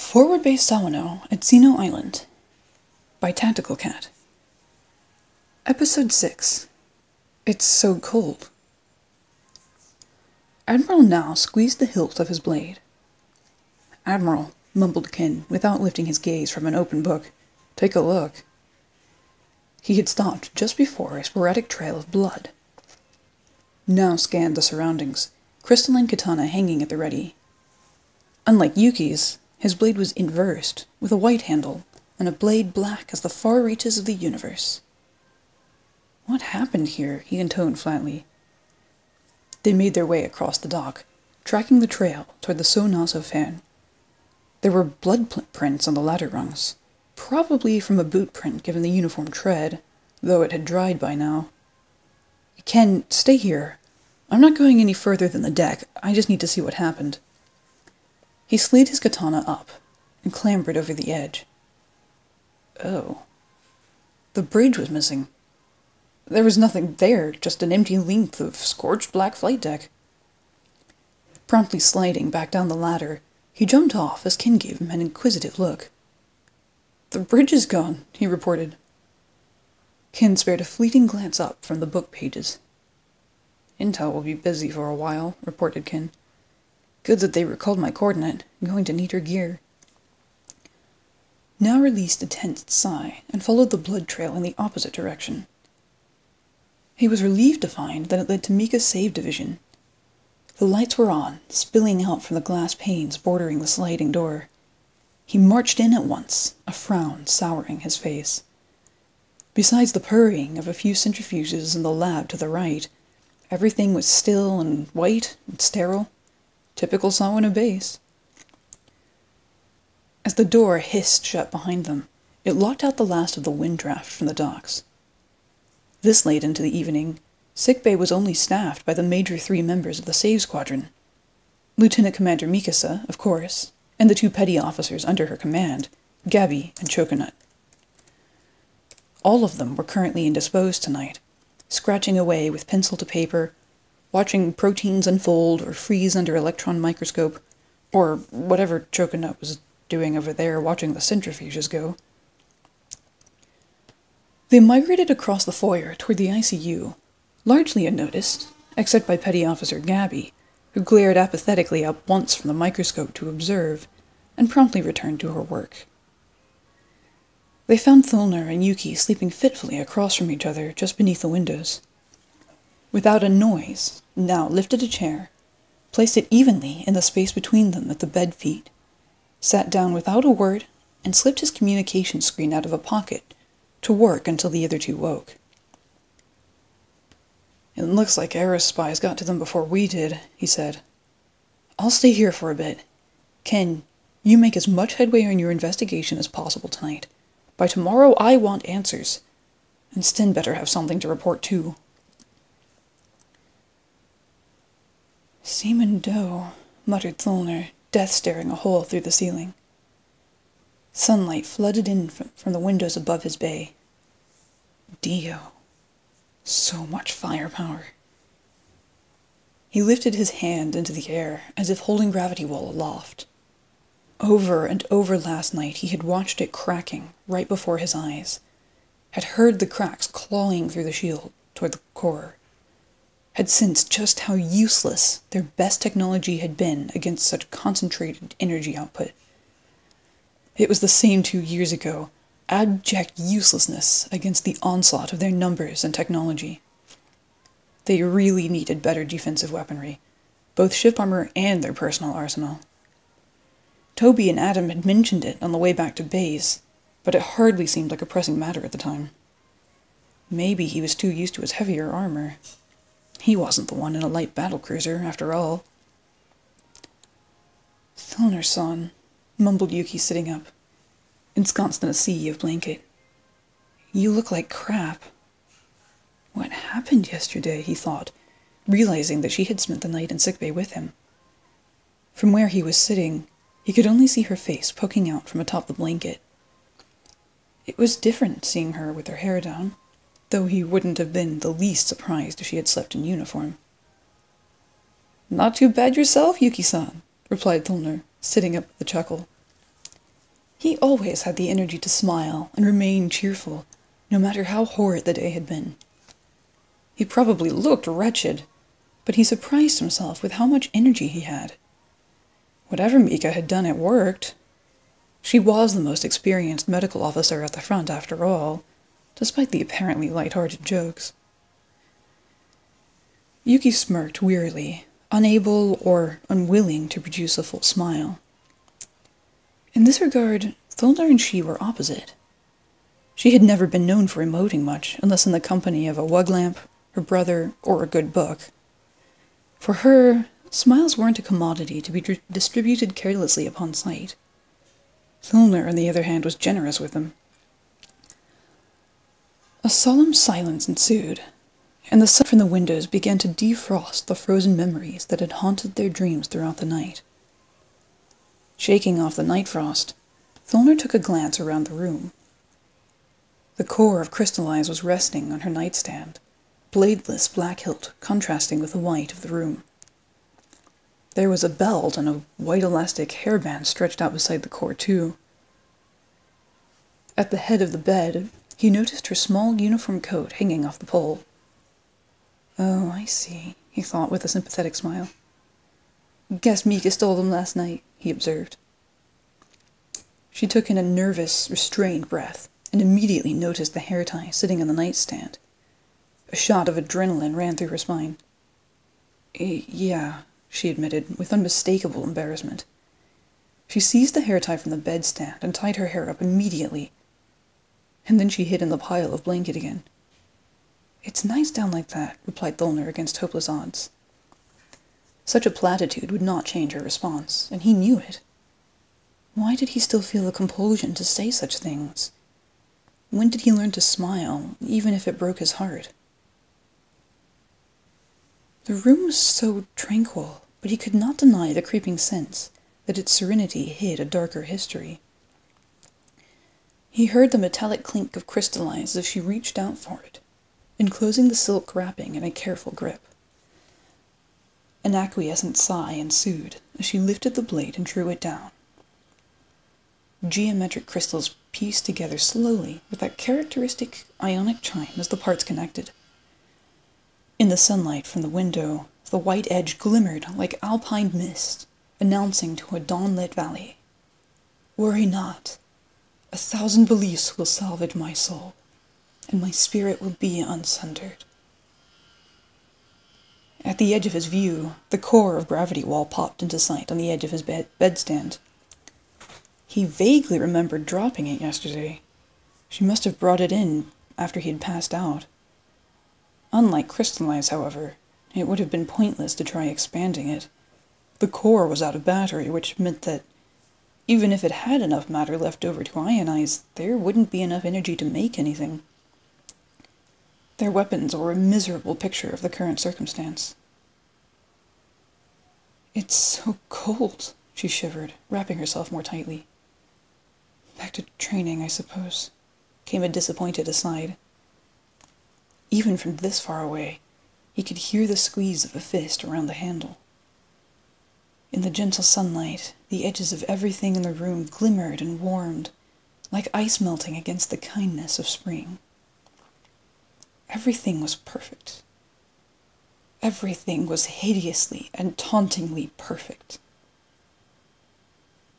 Forward Base Sawano at Xeno Island by Tactical Cat. Episode 6. It's So Cold. Admiral now squeezed the hilt of his blade. "Admiral," mumbled Ken, without lifting his gaze from an open book, "take a look." He had stopped just before a sporadic trail of blood. Now scanned the surroundings, crystalline katana hanging at the ready. Unlike Yuki's, his blade was inversed, with a white handle, and a blade black as the far reaches of the universe. "What happened here?" he intoned flatly. They made their way across the dock, tracking the trail toward the Sonaso fan. There were blood prints on the ladder rungs, probably from a boot print given the uniform tread, though it had dried by now. "Ken, stay here. I'm not going any further than the deck. I just need to see what happened." He slid his katana up and clambered over the edge. Oh. The bridge was missing. There was nothing there, just an empty length of scorched black flight deck. Promptly sliding back down the ladder, he jumped off as Ken gave him an inquisitive look. "The bridge is gone," he reported. Ken spared a fleeting glance up from the book pages. "Intel will be busy for a while," reported Ken. "Good that they recalled my coordinate. I'm going to need her gear." Now released a tensed sigh and followed the blood trail in the opposite direction. He was relieved to find that it led to Mika's save division. The lights were on, spilling out from the glass panes bordering the sliding door. He marched in at once, a frown souring his face. Besides the purring of a few centrifuges in the lab to the right, everything was still and white and sterile. Typical Sawano base. As the door hissed shut behind them, it locked out the last of the wind draft from the docks. This late into the evening, sickbay was only staffed by the major 3 members of the Save Squadron. Lieutenant Commander Mikasa, of course, and the 2 petty officers under her command, Gabby and Choconut. All of them were currently indisposed tonight, scratching away with pencil to paper, watching proteins unfold or freeze under electron microscope, or whatever Choconut was doing over there watching the centrifuges go. They migrated across the foyer toward the ICU, largely unnoticed, except by Petty Officer Gabby, who glared apathetically up once from the microscope to observe, and promptly returned to her work. They found Thulner and Yuki sleeping fitfully across from each other just beneath the windows. Without a noise, now lifted a chair, placed it evenly in the space between them at the bed feet, sat down without a word, and slipped his communication screen out of a pocket to work until the other 2 woke. "It looks like Ares spies got to them before we did," he said. "I'll stay here for a bit. Ken, you make as much headway on your investigation as possible tonight. By tomorrow I want answers. And Sten better have something to report too." "Seaman Doe," muttered Thulner, death staring a hole through the ceiling. Sunlight flooded in from the windows above his bay. Dio. So much firepower. He lifted his hand into the air, as if holding gravityWall aloft. Over and over last night he had watched it cracking right before his eyes, had heard the cracks clawing through the shield toward the core, had sensed just how useless their best technology had been against such concentrated energy output. It was the same 2 years ago, abject uselessness against the onslaught of their numbers and technology. They really needed better defensive weaponry, both ship armor and their personal arsenal. Toby and Adam had mentioned it on the way back to base, but it hardly seemed like a pressing matter at the time. Maybe he was too used to his heavier armor. He wasn't the one in a light battlecruiser, after all. "Thulner-san," mumbled Yuki sitting up, ensconced in a sea of blanket. "You look like crap." What happened yesterday, he thought, realizing that she had spent the night in sickbay with him. From where he was sitting, he could only see her face poking out from atop the blanket. It was different seeing her with her hair down, though he wouldn't have been the least surprised if she had slept in uniform. "Not too bad yourself, Yuki-san," replied Thulner, sitting up with a chuckle. He always had the energy to smile and remain cheerful, no matter how horrid the day had been. He probably looked wretched, but he surprised himself with how much energy he had. Whatever Mika had done, it worked. She was the most experienced medical officer at the front, after all, despite the apparently light-hearted jokes. Yuki smirked wearily, unable or unwilling to produce a full smile. In this regard, Thulner and she were opposite. She had never been known for emoting much, unless in the company of a wug lamp, her brother, or a good book. For her, smiles weren't a commodity to be distributed carelessly upon sight. Thulner, on the other hand, was generous with them. A solemn silence ensued, and the sun from the windows began to defrost the frozen memories that had haunted their dreams throughout the night. Shaking off the night frost, Thulner took a glance around the room. The core of CRYst-Alise was resting on her nightstand, bladeless black hilt contrasting with the white of the room. There was a belt and a white elastic hairband stretched out beside the core, too. At the head of the bed, he noticed her small uniform coat hanging off the pole. "Oh, I see," he thought with a sympathetic smile. "Guess Mika stole them last night," he observed. She took in a nervous, restrained breath, and immediately noticed the hair tie sitting on the nightstand. A shot of adrenaline ran through her spine. Yeah, she admitted, with unmistakable embarrassment. She seized the hair tie from the bedstand and tied her hair up immediately, and then she hid in the pile of blanket again. "It's nice down like that," replied Thulner against hopeless odds. Such a platitude would not change her response, and he knew it. Why did he still feel a compulsion to say such things? When did he learn to smile, even if it broke his heart? The room was so tranquil, but he could not deny the creeping sense that its serenity hid a darker history. He heard the metallic clink of CRYst-Alise as she reached out for it, enclosing the silk wrapping in a careful grip. An acquiescent sigh ensued as she lifted the blade and drew it down. Geometric crystals pieced together slowly with that characteristic ionic chime as the parts connected. In the sunlight from the window, the white edge glimmered like alpine mist, announcing to a dawn-lit valley, "Worry not. 1,000 beliefs will salvage my soul, and my spirit will be unsundered." At the edge of his view, the core of gravityWall popped into sight on the edge of his bedstand. He vaguely remembered dropping it yesterday. She must have brought it in after he had passed out. Unlike CRYst-Alise, however, it would have been pointless to try expanding it. The core was out of battery, which meant that, even if it had enough matter left over to ionize, there wouldn't be enough energy to make anything. Their weapons were a miserable picture of the current circumstance. "It's so cold," she shivered, wrapping herself more tightly. "Back to training, I suppose," came a disappointed aside. Even from this far away, he could hear the squeeze of a fist around the handle. In the gentle sunlight, the edges of everything in the room glimmered and warmed, like ice melting against the kindness of spring. Everything was perfect. Everything was hideously and tauntingly perfect.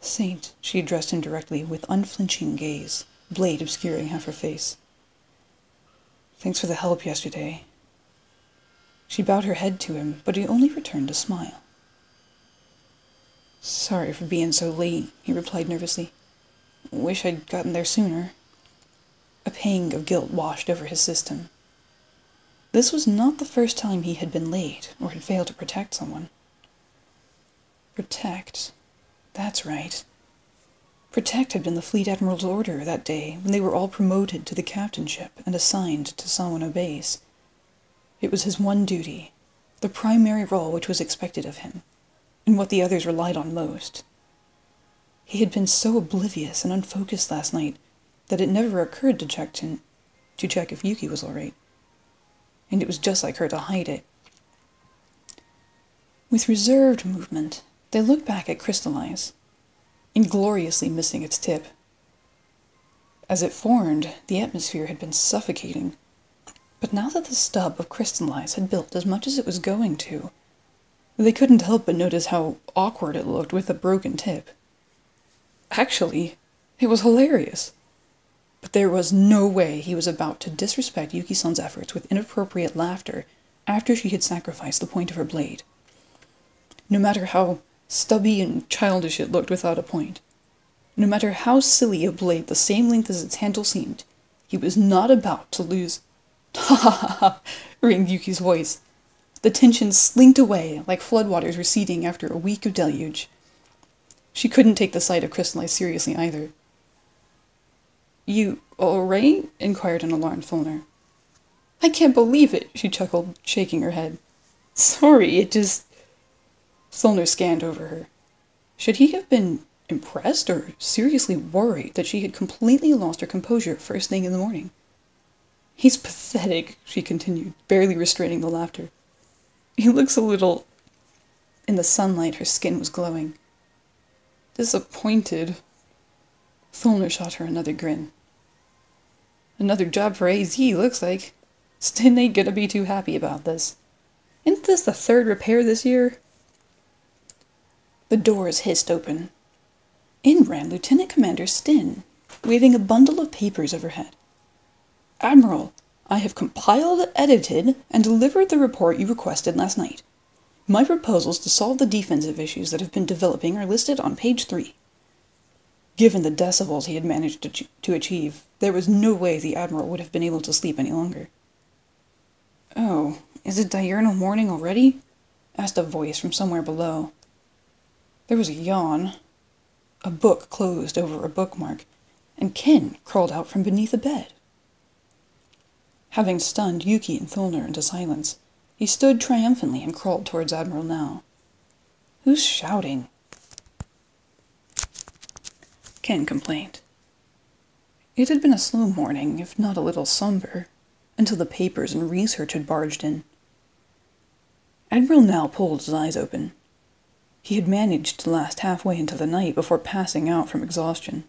"Saint," she addressed him directly, with unflinching gaze, blade obscuring half her face. "Thanks for the help yesterday." She bowed her head to him, but he only returned a smile. "Sorry for being so late," he replied nervously. "Wish I'd gotten there sooner." A pang of guilt washed over his system. This was not the first time he had been late, or had failed to protect someone. Protect. That's right. Protect had been the Fleet Admiral's order that day when they were all promoted to the captainship and assigned to Sawano base. It was his one duty, the primary role which was expected of him, and what the others relied on most. He had been so oblivious and unfocused last night that it never occurred to check if Yuki was all right. And it was just like her to hide it. With reserved movement, they looked back at CRYst-Alise, ingloriously missing its tip, As it formed, the atmosphere had been suffocating. But now that the stub of CRYst-Alise had built as much as it was going to, they couldn't help but notice how awkward it looked with a broken tip. Actually, it was hilarious. But there was no way he was about to disrespect Yuki-san's efforts with inappropriate laughter after she had sacrificed the point of her blade. No matter how stubby and childish it looked without a point, no matter how silly a blade the same length as its handle seemed, he was not about to lose. "Ha ha ha ha!" rang Yuki's voice. The tension slinked away like floodwaters receding after a week of deluge. She couldn't take the sight of CRYst-Alise seriously either. "You alright?" inquired an alarmed Fulner. "I can't believe it," she chuckled, shaking her head. "Sorry, it just—" Fulner scanned over her. Should he have been impressed or seriously worried that she had completely lost her composure first thing in the morning? "He's pathetic," she continued, barely restraining the laughter. "He looks a little—" In the sunlight, her skin was glowing. "Disappointed." Fulner shot her another grin. "Another job for AZ, looks like. Stin ain't gonna be too happy about this. Isn't this the 3rd repair this year?" The doors hissed open. In ran Lieutenant Commander Stin, waving a bundle of papers overhead. "Admiral, I have compiled, edited, and delivered the report you requested last night. My proposals to solve the defensive issues that have been developing are listed on page 3. Given the decibels he had managed to achieve, there was no way the Admiral would have been able to sleep any longer. "Oh, is it diurnal morning already?" asked a voice from somewhere below. There was a yawn. A book closed over a bookmark, and Ken crawled out from beneath a bed. Having stunned Yuki and Fulner into silence, he stood triumphantly and crawled towards Admiral now. "Who's shouting?" Ken complained. It had been a slow morning, if not a little somber, until the papers and research had barged in. Admiral now pulled his eyes open. He had managed to last halfway into the night before passing out from exhaustion.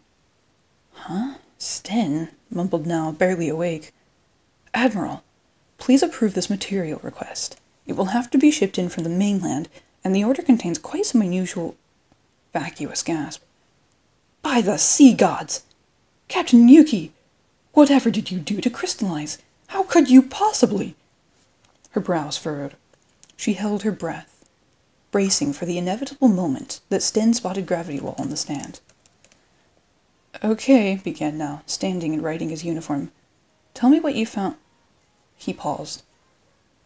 "Huh? Stin," mumbled Nell, barely awake. "Admiral, please approve this material request. It will have to be shipped in from the mainland, and the order contains quite some unusual—" Vacuous gasp. "By the sea gods! Captain Yuki! Whatever did you do to CRYst-Alise? How could you possibly—" Her brows furrowed. She held her breath, bracing for the inevitable moment that Stin spotted gravityWall on the stand. "Okay," began Nell, standing and writing his uniform. "Tell me what you found—" He paused.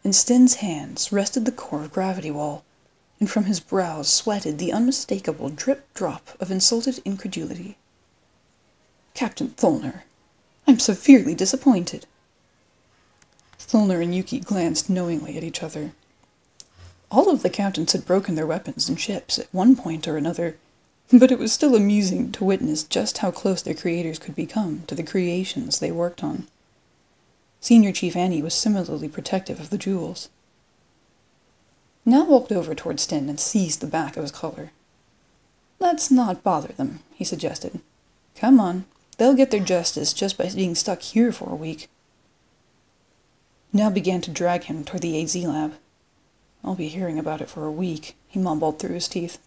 In Stin's hands rested the core of gravityWall, and from his brows sweated the unmistakable drip-drop of insulted incredulity. "Captain Fulner, I'm severely disappointed." Fulner and Yuki glanced knowingly at each other. All of the captains had broken their weapons and ships at one point or another, but it was still amusing to witness just how close their creators could become to the creations they worked on. Senior Chief Annie was similarly protective of the jewels. Nell walked over toward Stin and seized the back of his collar. "Let's not bother them," he suggested. "Come on, they'll get their justice just by being stuck here for a week." Nell began to drag him toward the AZ lab. "I'll be hearing about it for a week," he mumbled through his teeth.